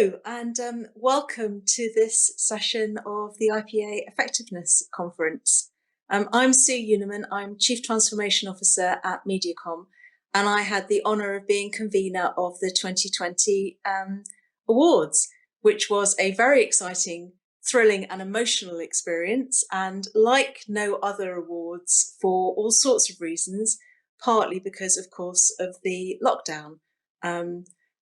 Hello and welcome to this session of the IPA Effectiveness Conference. I'm Sue Unerman, I'm Chief Transformation Officer at MediaCom, and I had the honour of being convener of the 2020 awards, which was a very exciting, thrilling and emotional experience, and like no other awards for all sorts of reasons, partly because, of course, of the lockdown.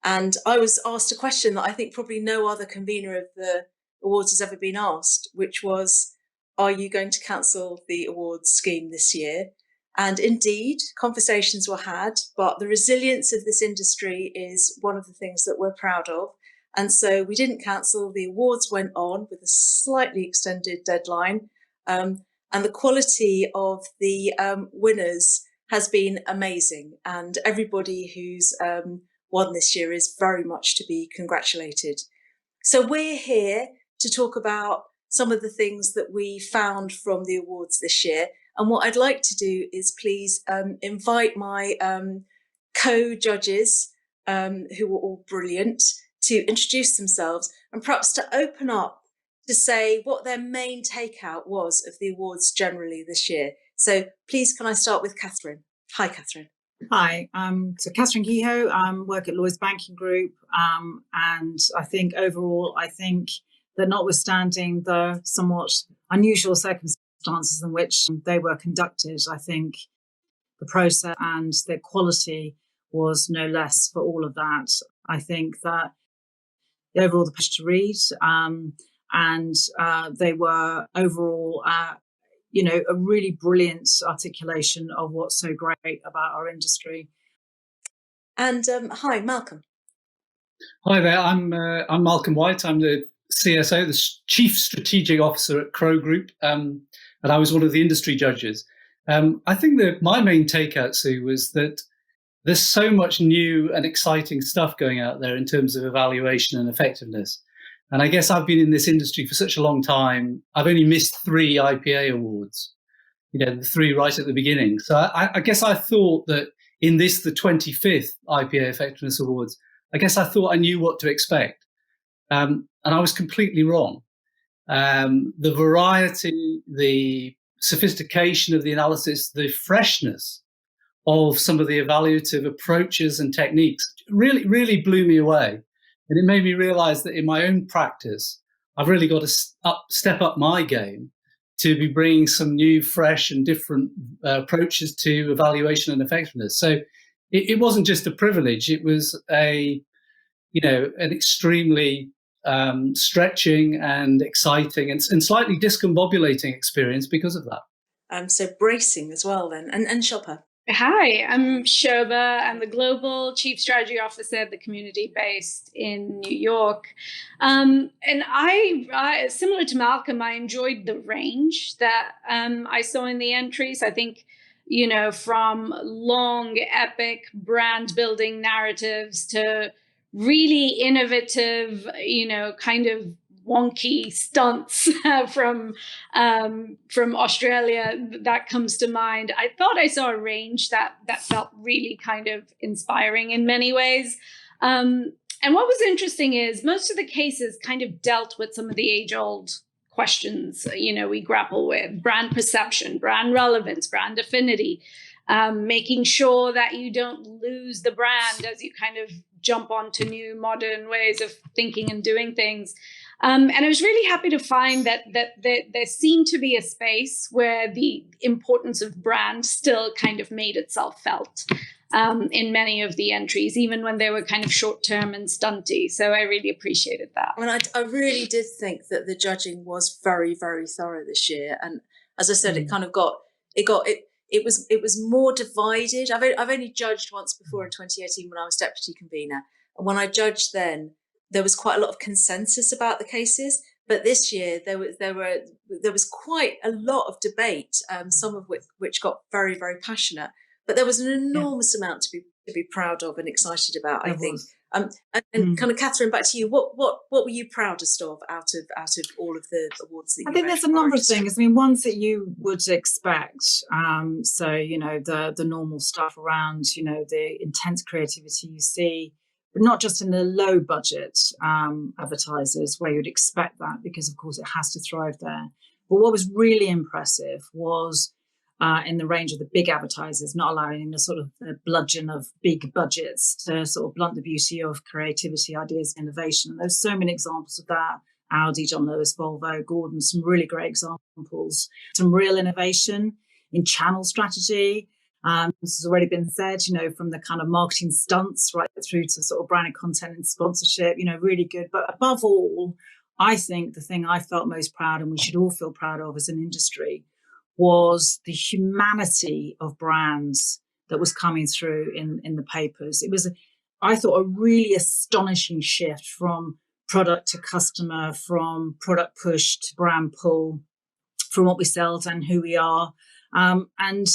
And I was asked a question that I think probably no other convener of the awards has ever been asked, which was, are you going to cancel the awards scheme this year? And indeed, conversations were had, but the resilience of this industry is one of the things that we're proud of. And so we didn't cancel. The awards went on with a slightly extended deadline. And the quality of the winners has been amazing. And everybody who's won this year is very much to be congratulated. So we're here to talk about some of the things that we found from the awards this year. And what I'd like to do is please invite my co-judges, who were all brilliant, to introduce themselves and perhaps to open up to say what their main takeout was of the awards generally this year. So please, can I start with Catherine? Hi, Catherine. Hi, so Catherine Kehoe, work at Lloyds Banking Group, and I think overall, that notwithstanding the somewhat unusual circumstances in which they were conducted, I think the process and the quality was no less for all of that. I think that overall the push to read, and they were overall a really brilliant articulation of what's so great about our industry. And hi, Malcolm. Hi there, I'm Malcolm White. I'm the CSO, the Chief Strategic Officer at Krow Group, and I was one of the industry judges. I think that my main takeout, Sue, was that there's so much new and exciting stuff going out there in terms of evaluation and effectiveness. And I guess I've been in this industry for such a long time. I've only missed 3 IPA awards, the 3 right at the beginning. So I guess I thought that in this, the 25th IPA Effectiveness Awards, I guess I thought I knew what to expect. And I was completely wrong. The variety, the sophistication of the analysis, the freshness of some of the evaluative approaches and techniques really, really blew me away. And it made me realize that in my own practice, I've really got to step up my game to be bringing some new, fresh and different approaches to evaluation and effectiveness. So it wasn't just a privilege. It was an extremely stretching and exciting and slightly discombobulating experience because of that. So bracing as well then. And Shobha. Hi, I'm Shobha. I'm the Global Chief Strategy Officer at the community based in New York. And I, similar to Malcolm, I enjoyed the range that I saw in the entries. I think, from long, epic brand building narratives to really innovative, kind of wonky stunts from Australia that comes to mind. I thought I saw a range that felt really kind of inspiring in many ways. And what was interesting is most of the cases kind of dealt with some of the age-old questions, we grapple with: brand perception, brand relevance, brand affinity, making sure that you don't lose the brand as you kind of jump onto new modern ways of thinking and doing things. And I was really happy to find that there seemed to be a space where the importance of brand still kind of made itself felt in many of the entries, even when they were kind of short-term and stunty. So I really appreciated that. I mean, I really did think that the judging was very, very thorough this year. And as I said, it kind of it was more divided. I've only judged once before in 2018 when I was deputy convener. And when I judged then, there was quite a lot of consensus about the cases, but this year there was quite a lot of debate, some of which got very, very passionate. But there was an enormous amount to be proud of and excited about, I think. And kind of Catherine, back to you. What were you proudest of out of all of the awards that you? I think there's a number of things. I mean, ones that you would expect. So the normal stuff around the intense creativity you see but not just in the low budget advertisers where you'd expect that, because of course it has to thrive there. But what was really impressive was in the range of the big advertisers, not allowing the sort of bludgeon of big budgets to sort of blunt the beauty of creativity, ideas, innovation. And there's so many examples of that. Audi, John Lewis, Volvo, Gordon, some really great examples, some real innovation in channel strategy. This has already been said, from the kind of marketing stunts right through to sort of branded content and sponsorship, really good. But above all, I think the thing I felt most proud, and we should all feel proud of as an industry, was the humanity of brands that was coming through in the papers. It was, I thought, a really astonishing shift from product to customer, from product push to brand pull, from what we sell and who we are. And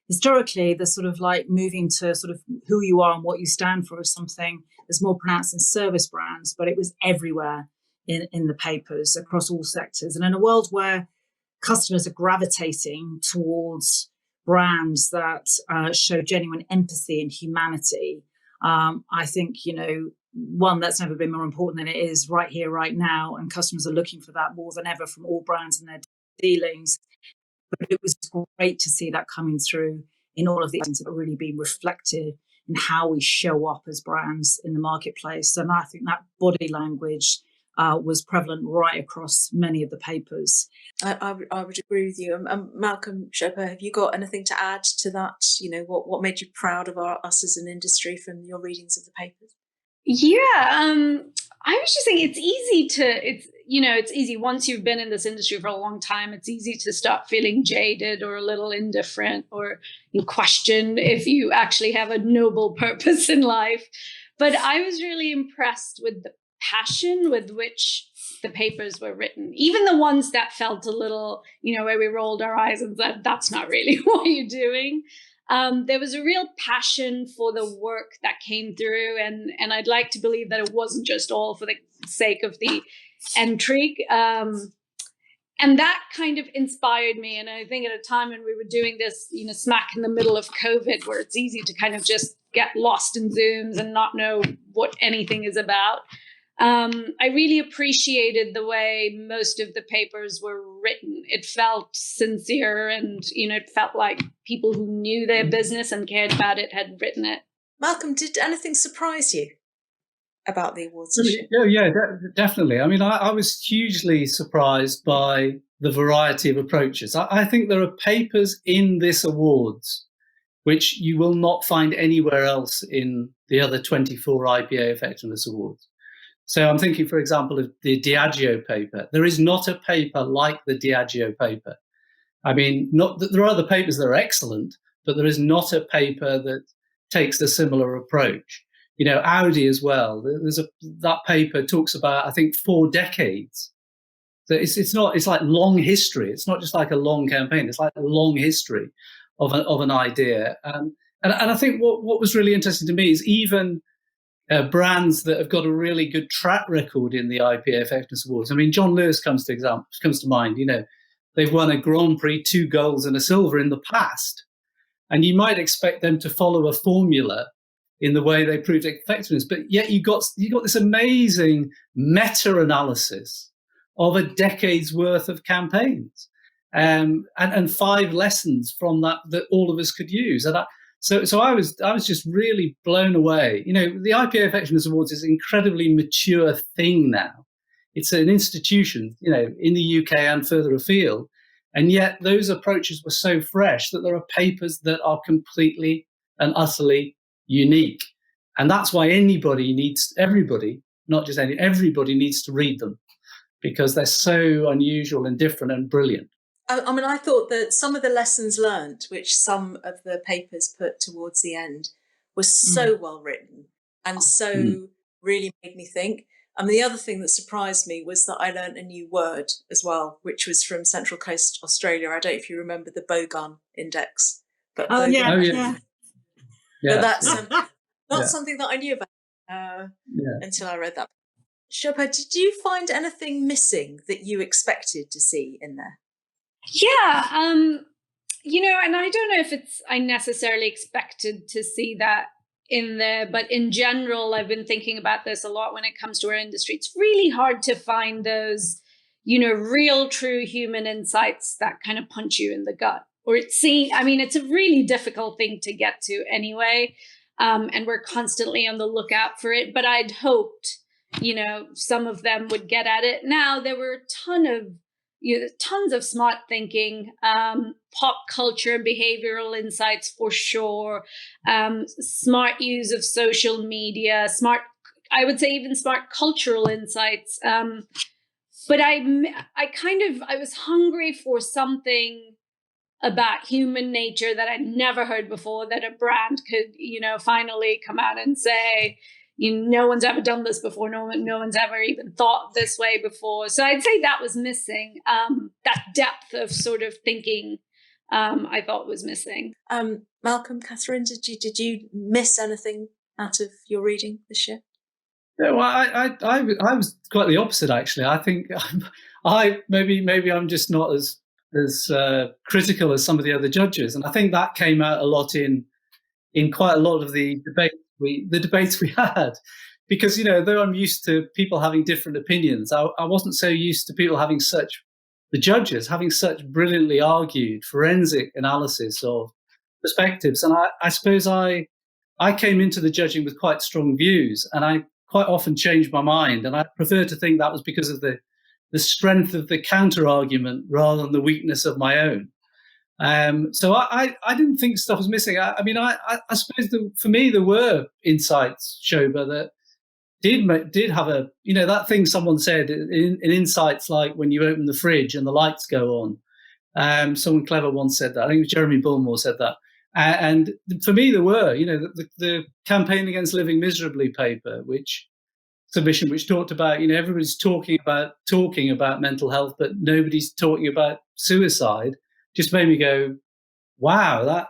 historically, the sort of like moving to sort of who you are and what you stand for is something that's more pronounced in service brands, but it was everywhere in the papers across all sectors. And in a world where customers are gravitating towards brands that show genuine empathy and humanity, I think, one, that's never been more important than it is right here, right now. And customers are looking for that more than ever from all brands in their dealings. But it was great to see that coming through in all of these things that are really being reflected in how we show up as brands in the marketplace. And I think that body language was prevalent right across many of the papers. I would agree with you. Malcolm, Shobha, have you got anything to add to that? What made you proud of us as an industry from your readings of the papers? Yeah, I was just saying it's easy once you've been in this industry for a long time, it's easy to start feeling jaded or a little indifferent, or you question if you actually have a noble purpose in life. But I was really impressed with the passion with which the papers were written, even the ones that felt a little, where we rolled our eyes and said, that's not really what you're doing. There was a real passion for the work that came through, and I'd like to believe that it wasn't just all for the sake of the intrigue. And that kind of inspired me. And I think at a time when we were doing this, smack in the middle of COVID, where it's easy to kind of just get lost in Zooms and not know what anything is about, I really appreciated the way most of the papers were written. It felt sincere, and it felt like people who knew their business and cared about it had written it. Malcolm, did anything surprise you about the awards? Yeah, definitely. I mean, I was hugely surprised by the variety of approaches. I think there are papers in this awards which you will not find anywhere else in the other 24 IPA Effectiveness Awards. So I'm thinking, for example, of the Diageo paper. There is not a paper like the Diageo paper. I mean, not that there are other papers that are excellent, but there is not a paper that takes a similar approach. Audi as well. That paper talks about, I think, 4 decades. So it's like long history. It's not just like a long campaign. It's like a long history of an idea. And I think what was really interesting to me is even brands that have got a really good track record in the IPA Effectiveness Awards. I mean, John Lewis comes to mind. They've won a Grand Prix, 2 golds and a silver in the past, and you might expect them to follow a formula in the way they proved effectiveness, but yet you got this amazing meta-analysis of a decade's worth of campaigns, and 5 lessons from that all of us could use. And So I was just really blown away. The IPA Effectiveness Awards is an incredibly mature thing now. It's an institution, in the UK and further afield. And yet those approaches were so fresh that there are papers that are completely and utterly unique. And that's why everybody needs to read them, because they're so unusual and different and brilliant. I mean, I thought that some of the lessons learned, which some of the papers put towards the end, was so well written and so really made me think. And the other thing that surprised me was that I learned a new word as well, which was from Central Coast Australia. I don't know if you remember the bowgun index. But Yeah. But that's not something that I knew about until I read that. Shobha, did you find anything missing that you expected to see in there? Yeah, and I don't know if I necessarily expected to see that in there, but in general, I've been thinking about this a lot when it comes to our industry. It's really hard to find those, real, true human insights that kind of punch you in the gut. Or it's a really difficult thing to get to anyway. And we're constantly on the lookout for it. But I'd hoped, some of them would get at it. Now, there were tons of smart thinking, pop culture and behavioral insights for sure, smart use of social media, I would say even smart cultural insights. But I was hungry for something about human nature that I'd never heard before, that a brand could, finally come out and say, no one's ever done this before. No one's ever even thought this way before. So I'd say that was missing. That depth of sort of thinking, I thought was missing. Malcolm, Catherine, did you miss anything out of your reading this year? Yeah, well, I was quite the opposite, actually. I think maybe I'm just not as critical as some of the other judges, and I think that came out a lot in quite a lot of the debates we had, because though I'm used to people having different opinions, I wasn't so used to people the judges having such brilliantly argued forensic analysis of perspectives. And I suppose I came into the judging with quite strong views, and I quite often changed my mind, and I prefer to think that was because of the strength of the counter argument rather than the weakness of my own. So I didn't think stuff was missing. I suppose for me there were insights, Shobha, that did have that thing someone said in insights, like when you open the fridge and the lights go on. Someone clever once said that. I think it was Jeremy Bullmore said that. And for me there were, the Campaign Against Living Miserably paper, which talked about, everybody's talking about mental health, but nobody's talking about suicide. Just made me go, wow,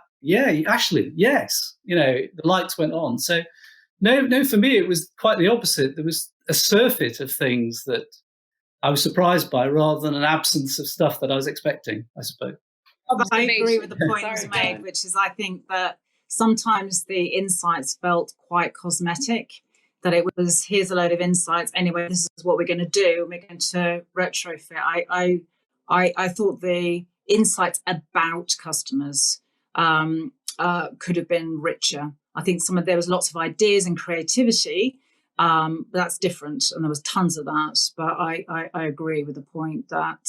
actually, yes. The lights went on. So no, for me, it was quite the opposite. There was a surfeit of things that I was surprised by rather than an absence of stuff that I was expecting, I suppose. I agree with the point that was made, which is I think that sometimes the insights felt quite cosmetic, that it was, here's a load of insights. Anyway, this is what we're going to do. We're going to retrofit. I thought the insights about customers could have been richer. I think there was lots of ideas and creativity, but that's different, and there was tons of that. But I agree with the point that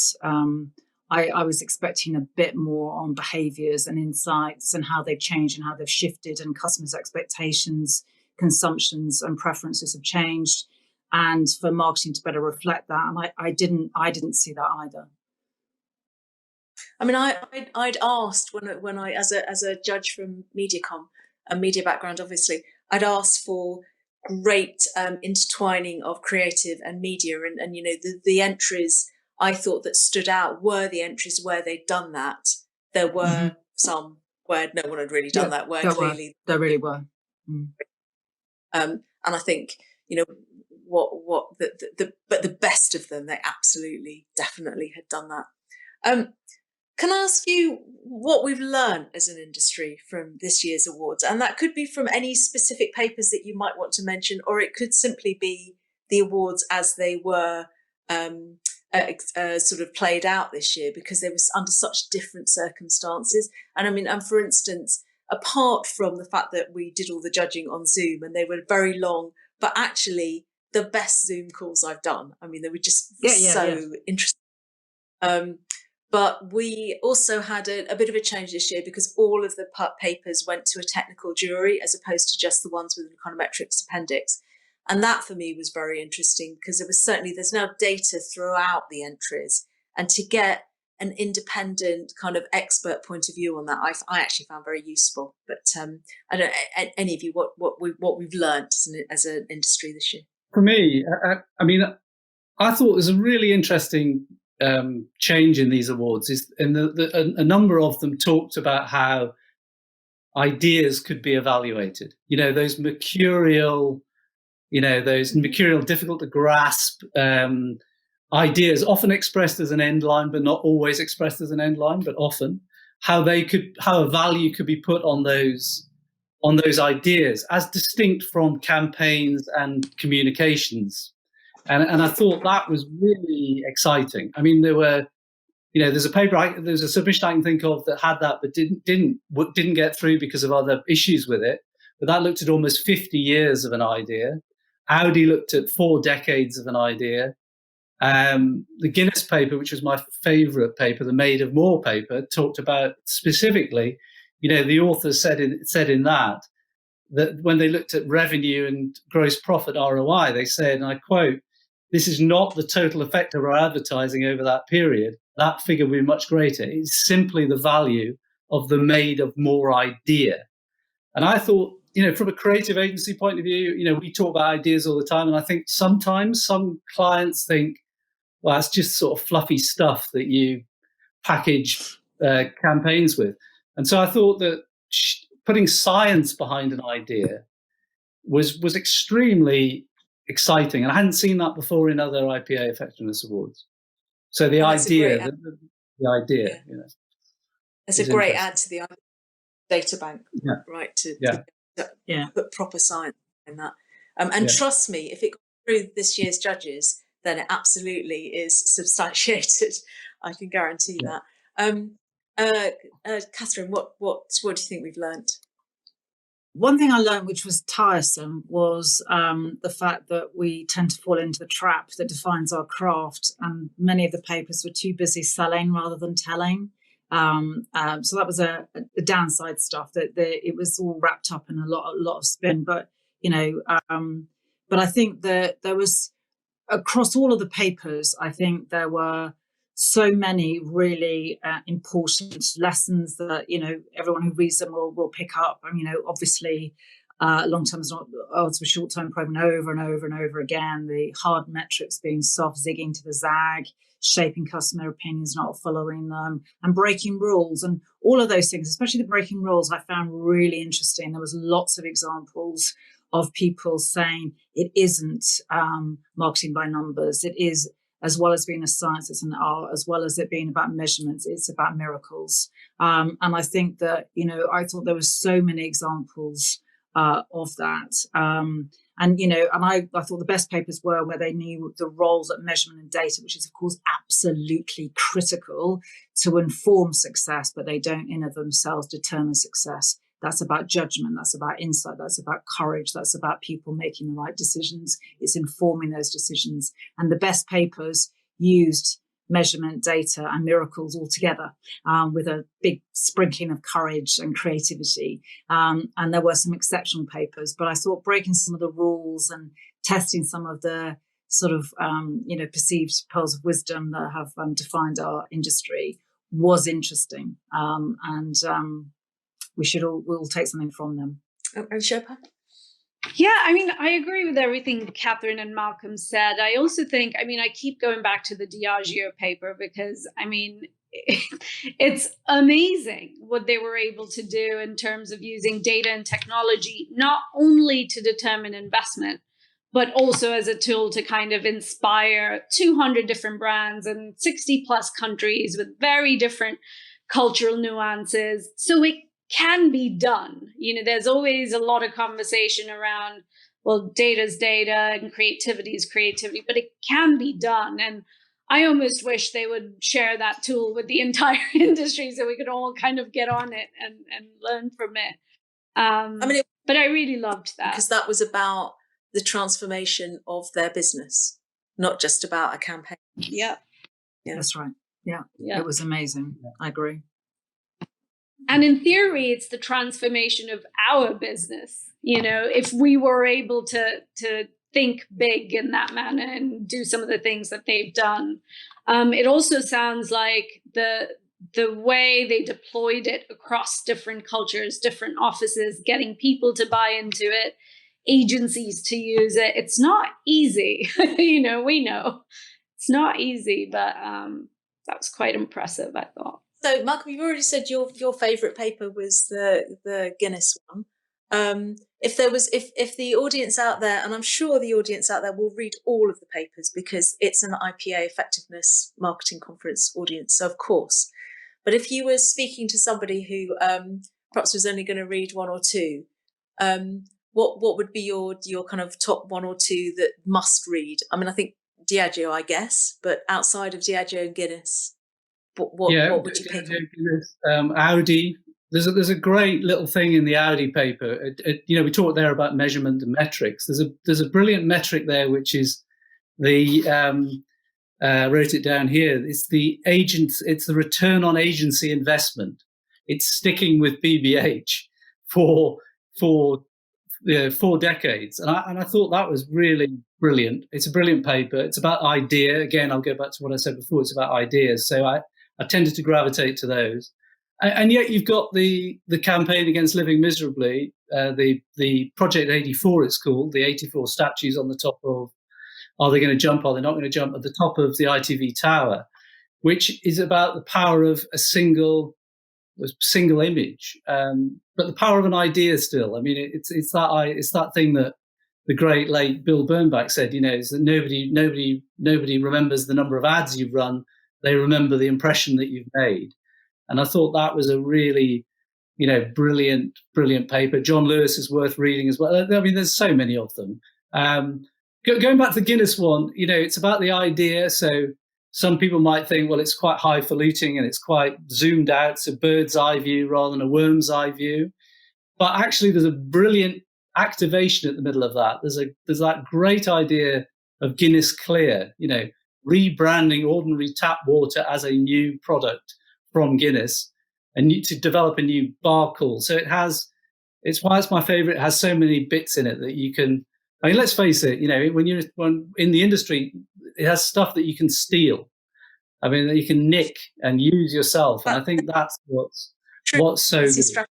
I was expecting a bit more on behaviours and insights and how they've changed and how they've shifted, and customers' expectations, consumptions and preferences have changed, and for marketing to better reflect that. And I didn't see that either. I mean, I'd asked when I as a judge from MediaCom, a media background, obviously, I'd asked for great intertwining of creative and media, and the entries I thought that stood out were the entries where they'd done that. There were some where no one had really done that, where clearly there really were. And I think but the best of them, they absolutely, definitely had done that. Can I ask you what we've learned as an industry from this year's awards? And that could be from any specific papers that you might want to mention, or it could simply be the awards as they were sort of played out this year, because they were under such different circumstances. And for instance, apart from the fact that we did all the judging on Zoom and they were very long, but actually the best Zoom calls I've done. They were just interesting. But we also had a bit of a change this year, because all of the papers went to a technical jury as opposed to just the ones with an econometrics appendix. And that for me was very interesting, because there's now data throughout the entries, and to get an independent kind of expert point of view on that, I actually found very useful. But I don't know, any of you, what we've learned as an industry this year. For me, I thought there's a really interesting change in these awards, is a number of them talked about how ideas could be evaluated. Those mercurial, difficult to grasp ideas, often expressed as an end line, but not always expressed as an end line, but often how a value could be put on those on those ideas as distinct from campaigns and communications. And I thought that was really exciting. I mean, there were, there's a submission I can think of that had that, but didn't get through because of other issues with it. But that looked at almost 50 years of an idea. Audi looked at 4 decades of an idea. The Guinness paper, which was my favorite paper, the Made of More paper, talked about specifically, the author said in that when they looked at revenue and gross profit ROI, they said, and I quote, "This is not the total effect of our advertising over that period. That figure will be much greater. It's simply the value of the Made of More idea." And I thought, from a creative agency point of view, we talk about ideas all the time. And I think sometimes some clients think, well, it's just sort of fluffy stuff that you package campaigns with. And so I thought that putting science behind an idea was extremely exciting. And I hadn't seen that before in other IPA Effectiveness Awards. So the idea, It's a great add to the data bank, right? To put proper science in that. And trust me, if it got through this year's judges, then it absolutely is substantiated. I can guarantee that. Catherine, what do you think we've learned? One thing I learned, which was tiresome, was the fact that we tend to fall into the trap that defines our craft, and many of the papers were too busy selling rather than telling. So that was a downside stuff, that it was all wrapped up in a lot of spin. But but I think that there was, across all of the papers, I think there were so many really important lessons that everyone who reads them will pick up. And obviously, long term is not odds with short term, proven over and over and over again. The hard metrics being soft, zigging to the zag, shaping customer opinions, not following them, and breaking rules, and all of those things, especially the breaking rules, I found really interesting. There was lots of examples of people saying it isn't marketing by numbers. It is, as well as being a science, it's an art, as well as it being about measurements, it's about miracles. And I think that, I thought there were so many examples of that. And I thought the best papers were where they knew the role that measurement and data, which is, of course, absolutely critical to inform success, but they don't in of themselves determine success. That's about judgment. That's about insight. That's about courage. That's about people making the right decisions. It's informing those decisions. And the best papers used measurement, data, and miracles all together, with a big sprinkling of courage and creativity. And there were some exceptional papers, but I thought breaking some of the rules and testing some of the sort of, perceived pearls of wisdom that have defined our industry was interesting. We'll take something from them. And Shobha? Yeah, I agree with everything Catherine and Malcolm said. I also think, I keep going back to the Diageo paper because, it's amazing what they were able to do in terms of using data and technology, not only to determine investment, but also as a tool to kind of inspire 200 different brands in 60 plus countries with very different cultural nuances. So it can be done. There's always a lot of conversation around, well, data's data and creativity is creativity, but it can be done. And I almost wish they would share that tool with the entire industry so we could all kind of get on it and learn from it. But I really loved that. Because that was about the transformation of their business, not just about a campaign. Yeah. That's right. Yeah. It was amazing. I agree. And in theory, it's the transformation of our business. If we were able to think big in that manner and do some of the things that they've done. It also sounds like the way they deployed it across different cultures, different offices, getting people to buy into it, agencies to use it. It's not easy. We know it's not easy, but that was quite impressive, I thought. So, Malcolm, you've already said your favourite paper was the Guinness one. If the audience out there, and I'm sure the audience out there will read all of the papers because it's an IPA Effectiveness Marketing Conference audience, so of course. But if you were speaking to somebody who perhaps was only going to read one or two, What would be your kind of top one or two that must read? I mean, I think Diageo, I guess, but outside of Diageo and Guinness, what would you pick? Audi. There's a great little thing in the Audi paper. We talked there about measurement and metrics. There's a brilliant metric there, which is the wrote it down here. It's the return on agency investment. It's sticking with BBH for 4 decades, and I thought that was really brilliant. It's a brilliant paper. It's about idea. Again, I'll go back to what I said before. It's about ideas. So I tended to gravitate to those. And yet you've got the campaign against living miserably, the Project 84, it's called, the 84 statues on the top of, are they going to jump, are they not going to jump, at the top of the ITV tower, which is about the power of a single image, but the power of an idea still. I mean, it's that thing that the great late Bill Bernbach said, is that nobody remembers the number of ads you've run, they remember the impression that you've made. And I thought that was a really, brilliant paper. John Lewis is worth reading as well. I mean, there's so many of them. Going back to the Guinness one, it's about the idea. So some people might think, well, it's quite highfalutin and it's quite zoomed out. It's a bird's eye view rather than a worm's eye view. But actually, there's a brilliant activation at the middle of that. There's that great idea of Guinness Clear, rebranding ordinary tap water as a new product from Guinness, and to develop a new bar call. So it's why it's my favorite. It has so many bits in it that you can, I mean, let's face it, when in the industry, it has stuff that you can steal. I mean, that you can nick and use yourself. And I think that's what's so good.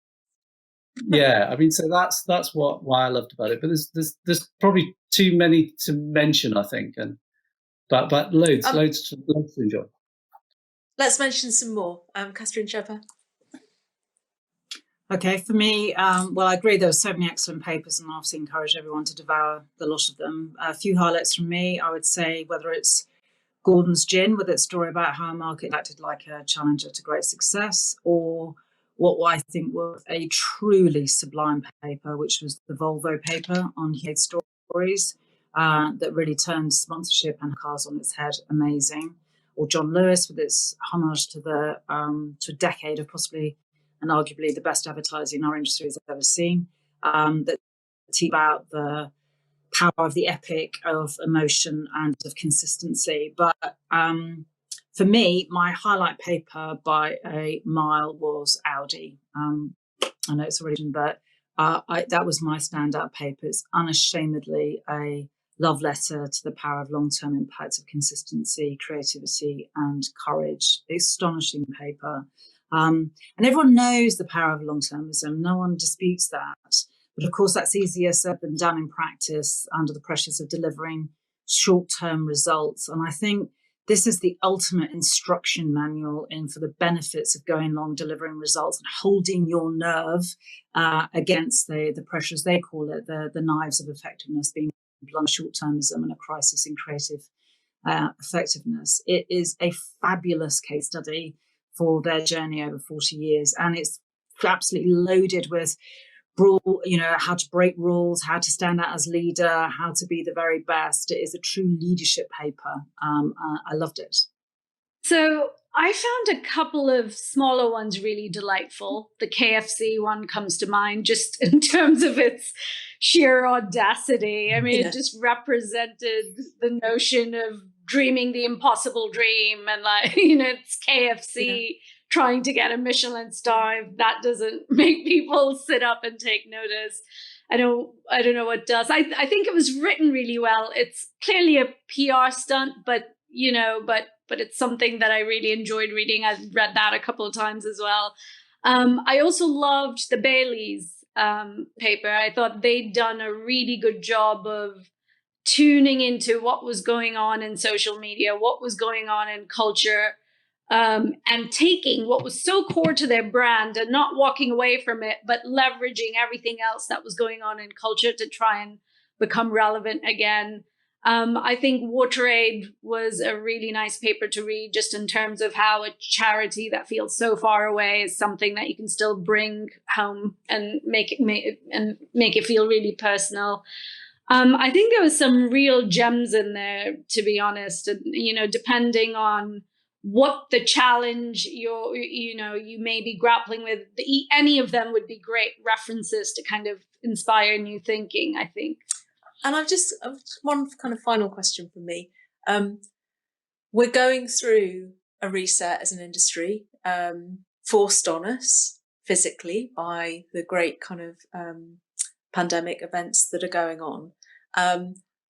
Yeah, I mean, so that's why I loved about it. But there's probably too many to mention, I think, but loads to enjoy. Let's mention some more. Catherine Shobha. Okay, for me, well, I agree there were so many excellent papers, and I obviously encourage everyone to devour the lot of them. A few highlights from me, I would say, whether it's Gordon's Gin with its story about how a market acted like a challenger to great success, or what I think was a truly sublime paper, which was the Volvo paper on hate stories that really turned sponsorship and cars on its head. Amazing. Or John Lewis with its homage to to a decade of possibly and arguably the best advertising our industry has ever seen, that teach about the power of the epic, of emotion and of consistency. But for me, my highlight paper by a mile was Audi. I know it's already, but that was my standout paper. It's unashamedly a love letter to the power of long-term impact of consistency, creativity, and courage. Astonishing paper. And everyone knows the power of long-termism. No one disputes that. But of course, that's easier said than done in practice under the pressures of delivering short-term results. And I think this is the ultimate instruction manual for the benefits of going long, delivering results, and holding your nerve against the pressures, they call it, the knives of effectiveness, being blunt short-termism and a crisis in creative effectiveness. It is a fabulous case study for their journey over 40 years. And it's absolutely loaded with how to break rules, how to stand out as leader, how to be the very best. It is a true leadership paper. I loved it. So I found a couple of smaller ones really delightful. The KFC one comes to mind just in terms of its sheer audacity. I mean, It just represented the notion of dreaming the impossible dream, and it's KFC trying to get a Michelin star. If that doesn't make people sit up and take notice, I don't know what does. I think it was written really well. It's clearly a PR stunt, but it's something that I really enjoyed reading. I've read that a couple of times as well. I also loved the Bailey's paper. I thought they'd done a really good job of tuning into what was going on in social media, what was going on in culture, and taking what was so core to their brand and not walking away from it, but leveraging everything else that was going on in culture to try and become relevant again. I think WaterAid was a really nice paper to read, just in terms of how a charity that feels so far away is something that you can still bring home and make it feel really personal. I think there was some real gems in there, to be honest. And, depending on what the challenge you may be grappling with, any of them would be great references to kind of inspire new thinking, I think. And I've just one kind of final question from me. We're going through a reset as an industry, forced on us physically by the great kind of pandemic events that are going on.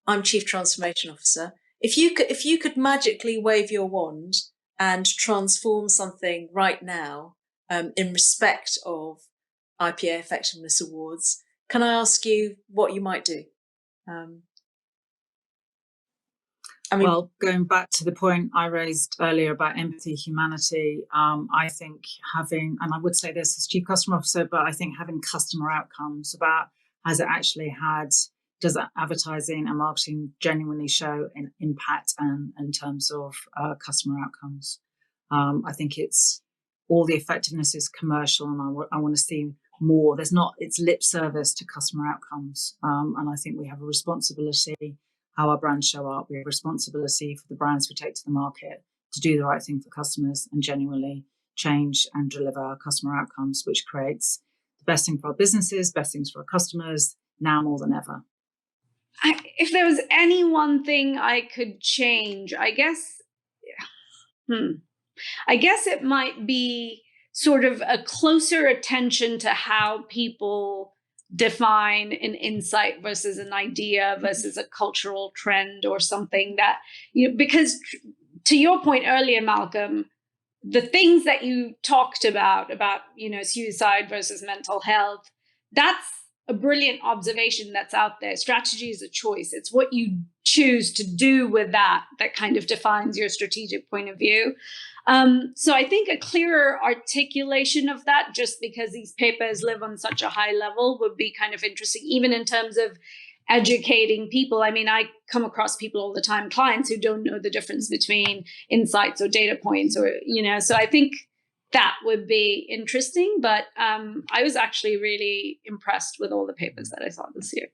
I'm Chief Transformation Officer. If you could magically wave your wand and transform something right now, in respect of IPA Effectiveness Awards, can I ask you what you might do? Well, going back to the point I raised earlier about empathy, humanity, I think having, and I would say this as Chief Customer Officer, but I think having customer outcomes about, has it actually had, does advertising and marketing genuinely show an impact and in terms of customer outcomes? I think it's, all the effectiveness is commercial, and I want to see more. It's lip service to customer outcomes. And I think we have a responsibility, how our brands show up. We have a responsibility for the brands we take to the market to do the right thing for customers and genuinely change and deliver customer outcomes, which creates the best thing for our businesses, best things for our customers, now more than ever. If there was any one thing I could change, I guess it might be sort of a closer attention to how people define an insight versus an idea versus a cultural trend or something that, because to your point earlier, Malcolm, the things that you talked about, suicide versus mental health, that's a brilliant observation that's out there. Strategy is a choice. It's what you choose to do with that kind of defines your strategic point of view. So I think a clearer articulation of that, just because these papers live on such a high level, would be kind of interesting, even in terms of educating people. I mean, I come across people all the time, clients who don't know the difference between insights or data points, or, so I think that would be interesting. But I was actually really impressed with all the papers that I saw this year.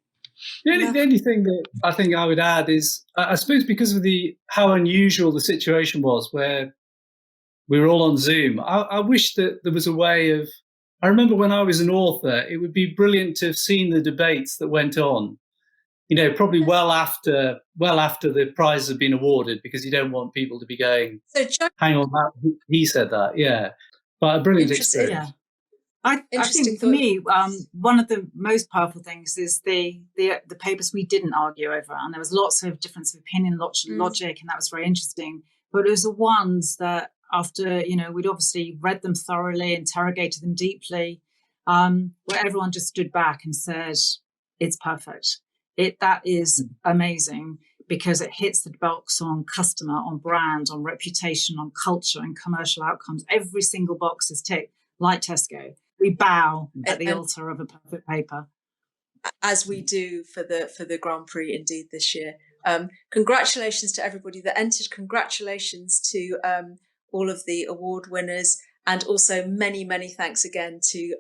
The only thing that I think I would add is, I suppose because of how unusual the situation was, where we were all on Zoom, I wish that there was a way of, I remember when I was an author, it would be brilliant to have seen the debates that went on, probably well after the prizes have been awarded, because you don't want people to be going, hang on, he said that, yeah. But a brilliant experience. Yeah. I think for me, one of the most powerful things is the papers we didn't argue over, and there was lots of difference of opinion, lots of logic, and that was very interesting. But it was the ones that, after we'd obviously read them thoroughly, interrogated them deeply, where everyone just stood back and said, "It's perfect. That is amazing," because it hits the box on customer, on brand, on reputation, on culture, and commercial outcomes. Every single box is ticked, like Tesco. We bow at the altar of a perfect paper, as we do for the Grand Prix indeed this year. Congratulations to everybody that entered. Congratulations to all of the award winners, and also many, many thanks again to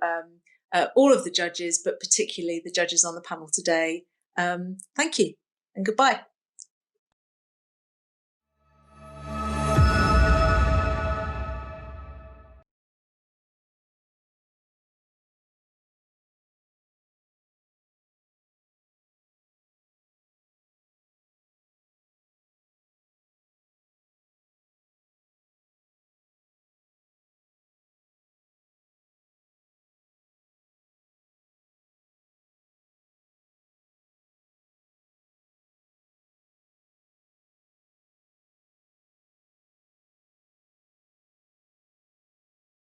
all of the judges, but particularly the judges on the panel today. Thank you and goodbye.